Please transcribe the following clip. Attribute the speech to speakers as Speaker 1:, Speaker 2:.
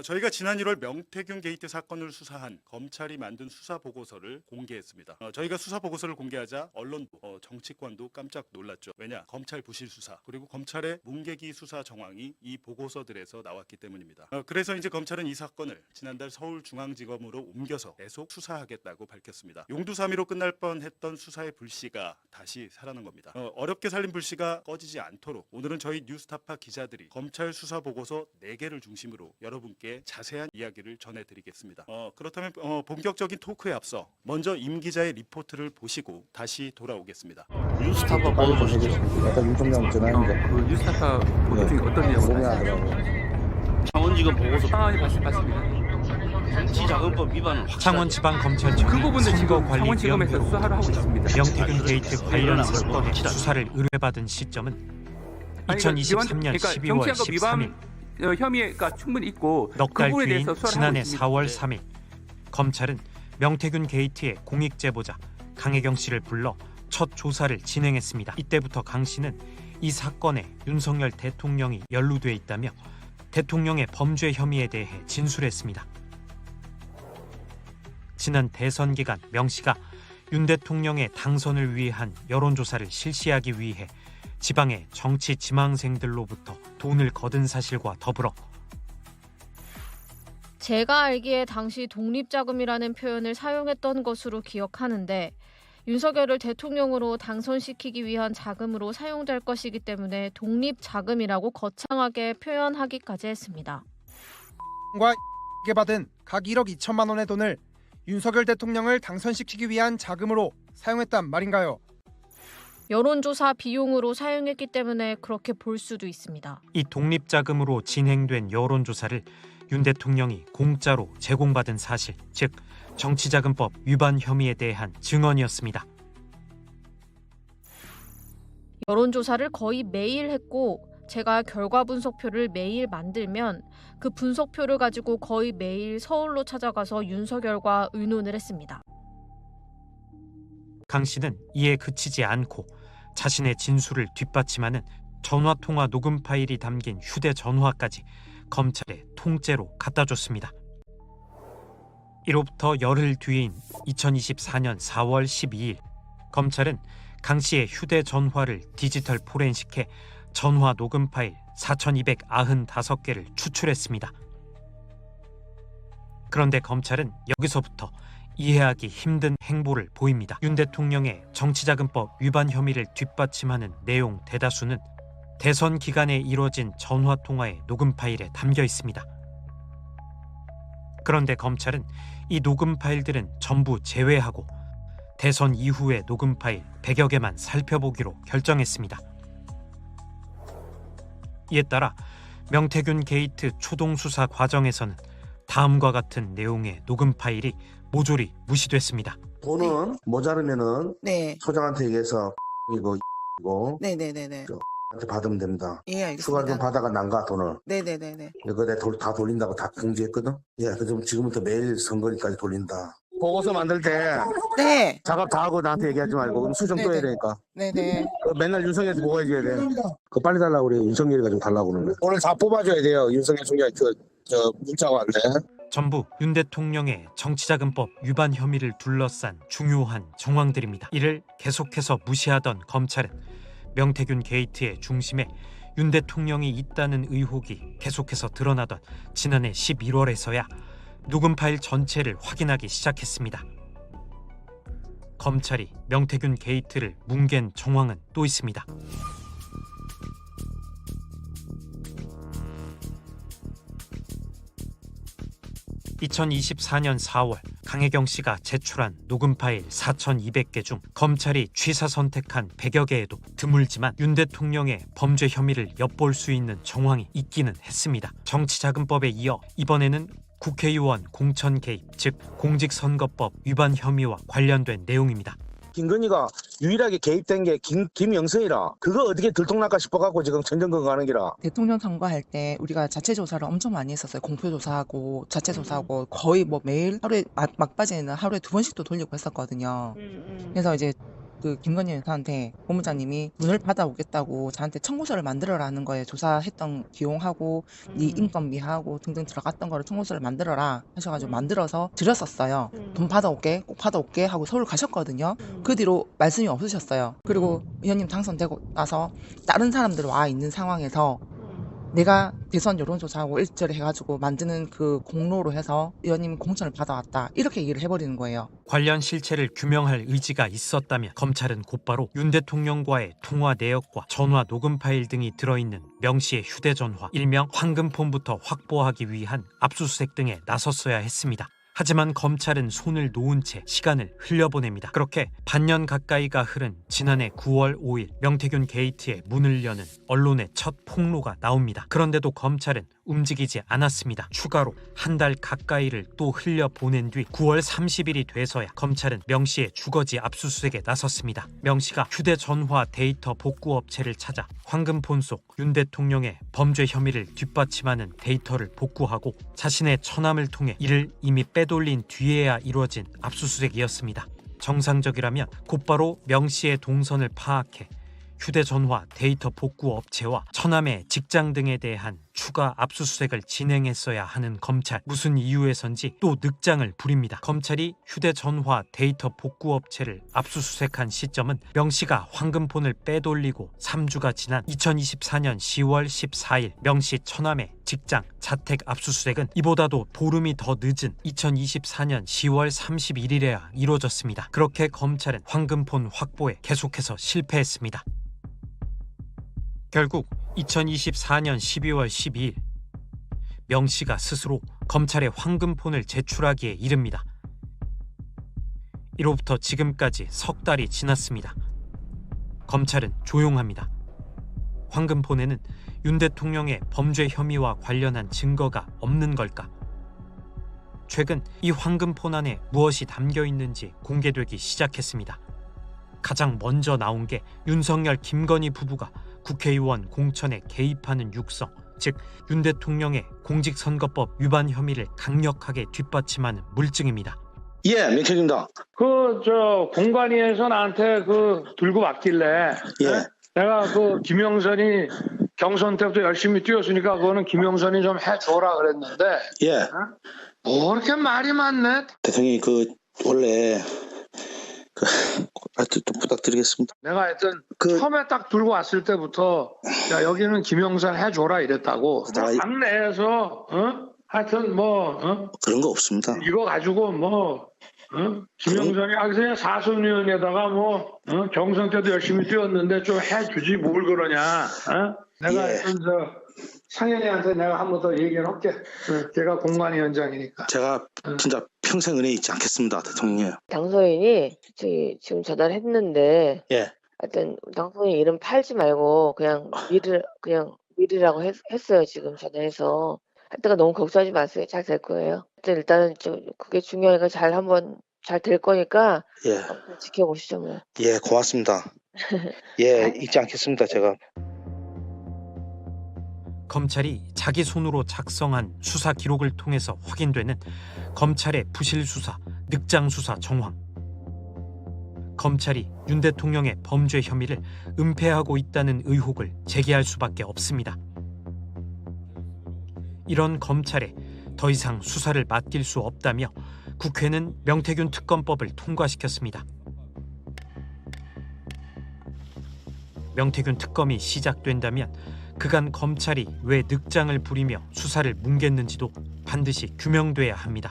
Speaker 1: 저희가 지난 1월 명태균 게이트 사건을 수사한 검찰이 만든 수사 보고서를 공개했습니다. 저희가 수사 보고서를 공개하자 언론도 정치권도 깜짝 놀랐죠. 왜냐? 검찰 부실 수사 그리고 검찰의 문계기 수사 정황이 이 보고서들에서 나왔기 때문입니다. 그래서 이제 검찰은 이 사건을 지난달 서울중앙지검으로 옮겨서 계속 수사하겠다고 밝혔습니다. 용두사미로 끝날 뻔했던 수사의 불씨가 다시 살아난 겁니다. 어렵게 살린 불씨가 꺼지지 않도록 오늘은 저희 뉴스타파 기자들이 검찰 수사 보고서 4개를 중심으로 여러분께 자세한 이야기를 전해드리겠습니다. 그렇다면 본격적인 토크에 앞서 먼저 임 기자의 리포트를 보시고 다시 돌아오겠습니다.
Speaker 2: 뉴스타파 보도 좀 해주세요.
Speaker 3: 약간 윤석열 전화했는데
Speaker 2: 그 뉴스타파 보도 중에 어떤 내용을
Speaker 3: 소개하더라고요.
Speaker 2: 창원지검 보고서 봤습니다. 정치자금법 위반은 확실하게
Speaker 4: 창원지방검찰청이
Speaker 2: 그 부분도 지금 창원지검에서
Speaker 4: 선거관리위원회로
Speaker 2: 수사를 하고 있습니다.
Speaker 4: 명태균 게이트 관련 사건의 수사를 의뢰받은 시점은 2023년 12월 13일
Speaker 2: 혐의가 충분히 있고 그
Speaker 4: 넉 달
Speaker 2: 부분에
Speaker 4: 뒤인
Speaker 2: 대해서 수사를
Speaker 4: 지난해
Speaker 2: 하고 있습니다.
Speaker 4: 4월 3일 검찰은 명태균 게이트의 공익 제보자 강혜경 씨를 불러 첫 조사를 진행했습니다. 이때부터 강 씨는 이 사건에 윤석열 대통령이 연루돼 있다며 대통령의 범죄 혐의에 대해 진술했습니다. 지난 대선 기간 명 씨가 윤 대통령의 당선을 위한 여론조사를 실시하기 위해 지방의 정치 지망생들로부터 돈을 거둔 사실과 더불어
Speaker 5: 제가 알기에 당시 독립자금이라는 표현을 사용했던 것으로 기억하는데 윤석열을 대통령으로 당선시키기 위한 자금으로 사용될 것이기 때문에 독립자금이라고 거창하게 표현하기까지 했습니다.
Speaker 6: 과 게 받은 각 1억 2천만 원의 돈을 윤석열 대통령을 당선시키기 위한 자금으로 사용했단 말인가요?
Speaker 5: 여론조사 비용으로 사용했기 때문에 그렇게 볼 수도 있습니다.
Speaker 4: 이 독립자금으로 진행된 여론조사를 윤 대통령이 공짜로 제공받은 사실, 즉 정치자금법 위반 혐의에 대한 증언이었습니다.
Speaker 5: 여론조사를 거의 매일 했고 제가 결과 분석표를 매일 만들면 그 분석표를 가지고 거의 매일 서울로 찾아가서 윤석열과 의논을 했습니다.
Speaker 4: 강 씨는 이에 그치지 않고 자신의 진술을 뒷받침하는 전화통화 녹음 파일이 담긴 휴대전화까지 검찰에 통째로 갖다 줬습니다. 이로부터 열흘 뒤인 2024년 4월 12일 검찰은 강 씨의 휴대전화를 디지털 포렌식해 전화 녹음 파일 4,295개를 추출했습니다. 그런데 검찰은 여기서부터 이해하기 힘든 행보를 보입니다. 윤 대통령의 정치자금법 위반 혐의를 뒷받침하는 내용 대다수는 대선 기간에 이뤄진 전화통화의 녹음 파일에 담겨 있습니다. 그런데 검찰은 이 녹음 파일들은 전부 제외하고 대선 이후의 녹음 파일 100여 개만 살펴보기로 결정했습니다. 이에 따라 명태균 게이트 초동 수사 과정에서는 다음과 같은 내용의 녹음 파일이 모조리 무시됐습니다.
Speaker 3: 돈은 모자르면은
Speaker 7: 네.
Speaker 3: 소장한테 얘기해서 이거
Speaker 7: 네네네네.
Speaker 3: 한테 받으면 됩니다.
Speaker 7: 예,
Speaker 3: 추가 좀
Speaker 7: 알겠습니다.
Speaker 3: 받아가 난가 돈을.
Speaker 7: 네네네네.
Speaker 3: 이거 내가 다 돌린다고 다 공지했거든. 예, 그럼 지금부터 매일 선거일까지 돌린다. 보고서 만들 때
Speaker 7: 네.
Speaker 3: 작업 다 하고 나한테 얘기하지 말고 그럼 수정 또 해야
Speaker 7: 네네.
Speaker 3: 되니까.
Speaker 7: 네네.
Speaker 3: 맨날 윤석열한테 보고해줘야 돼. 그거 빨리 달라고 그래. 윤석열이 가지고 달라고 그러는 거야. 오늘 다 뽑아줘야 돼요. 윤석열 총장 문자가 왔네.
Speaker 4: 전부 윤 대통령의 정치자금법 위반 혐의를 둘러싼 중요한 정황들입니다. 이를 계속해서 무시하던 검찰은 명태균 게이트의 중심에 윤 대통령이 있다는 의혹이 계속해서 드러나던 지난해 11월에서야 녹음 파일 전체를 확인하기 시작했습니다. 검찰이 명태균 게이트를 뭉갠 정황은 또 있습니다. (2024년 4월) 강혜경 씨가 제출한 녹음 파일 4,200개 중 검찰이 취사 선택한 100여 개에도 드물지만 윤 대통령의 범죄 혐의를 엿볼 수 있는 정황이 있기는 했습니다. 정치자금법에 이어 이번에는 국회의원 공천 개입, 즉 공직선거법 위반 혐의와 관련된 내용입니다.
Speaker 3: 김건희가 유일하게 개입된 게 김영선이라 그거 어떻게 들통날까 싶어갖고 지금 전전긍긍 하는 기라.
Speaker 7: 대통령 선거할 때 우리가 자체 조사를 엄청 많이 했었어요. 공표 조사하고 자체 조사하고 거의 뭐 매일 하루에 막바지에는 하루에 2번씩도 돌리고 했었거든요. 그래서 이제 그 김건희 여사한테 본부장님이 문을 받아오겠다고 저한테 청구서를 만들어라는 거에 조사했던 기용하고 네 인건비하고 등등 들어갔던 거를 청구서를 만들어라 하셔가지고 만들어서 드렸었어요. 돈 받아올게 꼭 받아올게 하고 서울 가셨거든요. 그 뒤로 말씀이 없으셨어요. 그리고 의원님 당선되고 나서 다른 사람들 와 있는 상황에서 내가 대선 여론조사하고 일절에 해가지고 만드는 그 공로로 해서 의원님 공천을 받아왔다 이렇게 얘기를 해버리는 거예요.
Speaker 4: 관련 실체를 규명할 의지가 있었다면 검찰은 곧바로 윤 대통령과의 통화 내역과 전화 녹음 파일 등이 들어있는 명 씨의 휴대전화 일명 황금폰부터 확보하기 위한 압수수색 등에 나섰어야 했습니다. 하지만 검찰은 손을 놓은 채 시간을 흘려보냅니다. 그렇게 반년 가까이가 흐른 지난해 9월 5일 명태균 게이트의 문을 여는 언론의 첫 폭로가 나옵니다. 그런데도 검찰은 움직이지 않았습니다. 추가로 한 달 가까이를 또 흘려보낸 뒤 9월 30일이 돼서야 검찰은 명 씨의 주거지 압수수색에 나섰습니다. 명 씨가 휴대전화 데이터 복구업체를 찾아 황금폰 속 윤 대통령의 범죄 혐의를 뒷받침하는 데이터를 복구하고 자신의 처남을 통해 이를 이미 빼돌린 뒤에야 이루어진 압수수색이었습니다. 정상적이라면 곧바로 명 씨의 동선을 파악해 휴대전화 데이터 복구 업체와 처남의 직장 등에 대한 추가 압수수색을 진행했어야 하는 검찰. 무슨 이유에선지 또 늑장을 부립니다. 검찰이 휴대전화 데이터 복구 업체를 압수수색한 시점은 명 씨가 황금폰을 빼돌리고 3주가 지난 2024년 10월 14일 명 씨 처남의 직장, 자택 압수수색은 이보다도 보름이 더 늦은 2024년 10월 31일에야 이루어졌습니다. 그렇게 검찰은 황금폰 확보에 계속해서 실패했습니다. 결국 2024년 12월 12일 명 씨가 스스로 검찰에 황금폰을 제출하기에 이릅니다. 이로부터 지금까지 석 달이 지났습니다. 검찰은 조용합니다. 황금폰에는 윤 대통령의 범죄 혐의와 관련한 증거가 없는 걸까? 최근 이 황금폰 안에 무엇이 담겨 있는지 공개되기 시작했습니다. 가장 먼저 나온 게 윤석열, 김건희 부부가 국회의원 공천에 개입하는 육성, 즉 윤 대통령의 공직선거법 위반 혐의를 강력하게 뒷받침하는 물증입니다.
Speaker 3: 예, 명태균입니다.
Speaker 8: 공관위에서 나한테 들고 왔길래
Speaker 3: 예.
Speaker 8: 내가 김영선이 경선 때부터 열심히 뛰었으니까 그거는 김영선이 좀 해줘라 그랬는데
Speaker 3: 예.
Speaker 8: 뭐 이렇게 말이 많네.
Speaker 3: 대통령이 원래 또 부탁드리겠습니다.
Speaker 8: 내가 하여튼 처음에 딱 들고 왔을 때부터 야 여기는 김영선 해줘라 이랬다고. 당내에서 하여튼
Speaker 3: 그런 거 없습니다.
Speaker 8: 이거 가지고 김영선이 그냥 사선위원에다가 경선 때도 열심히 뛰었는데 좀 해주지 뭘 그러냐. 내가 하여튼 상현이한테 내가 한 번 더 얘기를 할게. 걔가 공관위원장이니까.
Speaker 3: 제가 진짜 평생 은혜 잊지 않겠습니다, 대통령.
Speaker 9: 당선인이 지금 전화를 했는데,
Speaker 3: 예.
Speaker 9: 하여튼 당선인 이름 팔지 말고 그냥 미르라고 했어요. 지금 전화해서. 하여튼 너무 걱정하지 마세요. 잘 될 거예요. 하여튼 일단은 그게 중요하니까 잘 될 거니까
Speaker 3: 예.
Speaker 9: 한번 지켜보시죠 뭐.
Speaker 3: 예, 고맙습니다. 예, 잊지 않겠습니다, 제가.
Speaker 4: 검찰이 자기 손으로 작성한 수사 기록을 통해서 확인되는 검찰의 부실 수사, 늑장 수사 정황. 검찰이 윤 대통령의 범죄 혐의를 은폐하고 있다는 의혹을 제기할 수밖에 없습니다. 이런 검찰에 더 이상 수사를 맡길 수 없다며 국회는 명태균 특검법을 통과시켰습니다. 명태균 특검이 시작된다면 그간 검찰이 왜 늑장을 부리며 수사를 뭉갰는지도 반드시 규명돼야 합니다.